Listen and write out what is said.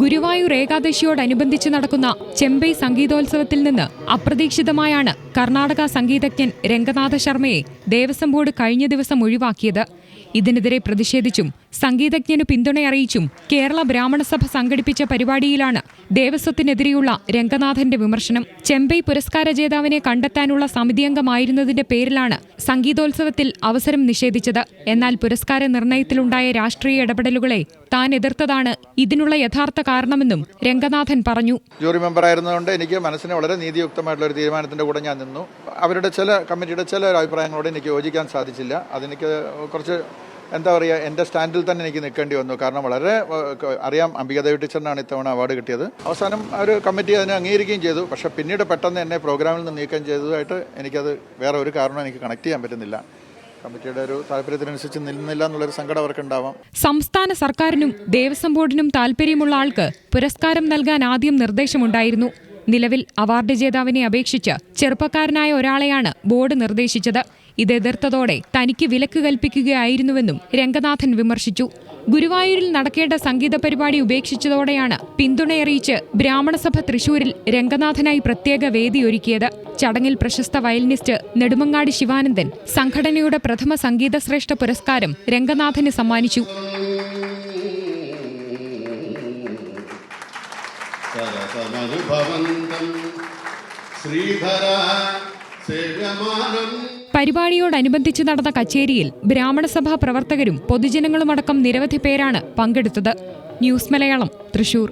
ഗുരുവായൂർ ഏകാദശിയോടനുബന്ധിച്ച് നടക്കുന്ന ചെമ്പൈ സംഗീതോത്സവത്തിൽ നിന്ന് അപ്രതീക്ഷിതമായാണ് കർണാടക സംഗീതജ്ഞൻ രംഗനാഥ ശർമ്മയെ ദേവസ്വം ബോർഡ് കഴിഞ്ഞ ദിവസം ഒഴിവാക്കിയത്. ഇതിനെതിരെ പ്രതിഷേധിച്ചും സംഗീതജ്ഞനു പിന്തുണയറിയിച്ചും കേരള ബ്രാഹ്മണ സഭ സംഘടിപ്പിച്ച പരിപാടിയിലാണ് ദേവസ്വത്തിനെതിരെയുള്ള രംഗനാഥന്റെ വിമർശനം. ചെമ്പൈ പുരസ്കാര ജേതാവിനെ കണ്ടെത്താനുള്ള സമിതിയംഗമായിരുന്നതിന്റെ പേരിലാണ് സംഗീതോത്സവത്തിൽ അവസരം നിഷേധിച്ചത്. എന്നാൽ പുരസ്കാര നിർണയത്തിലുണ്ടായ രാഷ്ട്രീയ ഇടപെടലുകളെ താൻ എതിർത്തതാണ് ഇതിനുള്ള യഥാർത്ഥ കാരണമെന്നും രംഗനാഥൻ പറഞ്ഞു. ജൂറി മെമ്പറായിരുന്നതുകൊണ്ട് എനിക്ക് മനസ്സിന് വളരെ നീതിയുക്തമായിട്ടുള്ള ഒരു തീരുമാനത്തിന്റെ കൂടെ ഞാൻ നിന്നു. അവരുടെ കമ്മിറ്റിയുടെ ചില അഭിപ്രായങ്ങളോട് എനിക്ക് യോജിക്കാൻ സാധിച്ചില്ല. അതെനിക്ക് കുറച്ച് എന്താ പറയുക, എൻ്റെ സ്റ്റാൻഡിൽ തന്നെ എനിക്ക് നിൽക്കേണ്ടി വന്നു. കാരണം വളരെ അറിയാം, അംബികാദേവി ടീച്ചറിനാണ് ഇത്തവണ അവാർഡ് കിട്ടിയത്. അവസാനം ഒരു കമ്മിറ്റി അതിനെ അംഗീകരിക്കുകയും ചെയ്തു. പക്ഷേ പിന്നീട് പെട്ടെന്ന് എന്നെ പ്രോഗ്രാമിൽ നിന്ന് നീക്കം ചെയ്തതായിട്ട് എനിക്കത് വേറെ ഒരു കാരണം എനിക്ക് കണക്ട് ചെയ്യാൻ പറ്റുന്നില്ല. കമ്മിറ്റിയുടെ ഒരു താല്പര്യത്തിനനുസരിച്ച് നിന്നില്ല എന്നുള്ളൊരു സങ്കടം അവർക്കുണ്ടാവാം. സംസ്ഥാന സർക്കാരിനും ദേവസ്വം ബോർഡിനും താല്പര്യമുള്ള ആൾക്ക് പുരസ്കാരം നൽകാൻ ആദ്യം നിർദ്ദേശമുണ്ടായിരുന്നു. നിലവിൽ അവാർഡ് ജേതാവിനെ അപേക്ഷിച്ച് ചെറുപ്പക്കാരനായ ഒരാളെയാണ് ബോർഡ് നിർദ്ദേശിച്ചത്. ഇതെതിർത്തതോടെ തനിക്ക് വിലക്ക് കൽപ്പിക്കുകയായിരുന്നുവെന്നും രംഗനാഥൻ വിമർശിച്ചു. ഗുരുവായൂരിൽ നടക്കേണ്ട സംഗീത പരിപാടി ഉപേക്ഷിച്ചതോടെയാണ് പിന്തുണയറിയിച്ച് ബ്രാഹ്മണസഭ തൃശൂരിൽ രംഗനാഥനായി പ്രത്യേക വേദിയൊരുക്കിയത്. ചടങ്ങിൽ പ്രശസ്ത വയലിനിസ്റ്റ് നെടുമങ്ങാടി ശിവാനന്ദൻ സംഘടനയുടെ പ്രഥമ സംഗീത ശ്രേഷ്ഠ പുരസ്കാരം രംഗനാഥന് സമ്മാനിച്ചു. പരിപാടിയോടനുബന്ധിച്ച് നടന്ന കച്ചേരിയിൽ ബ്രാഹ്മണസഭാ പ്രവർത്തകരും പൊതുജനങ്ങളുമടക്കം നിരവധി പേരാണ് പങ്കെടുത്തത്. ന്യൂസ് മലയാളം, തൃശൂർ.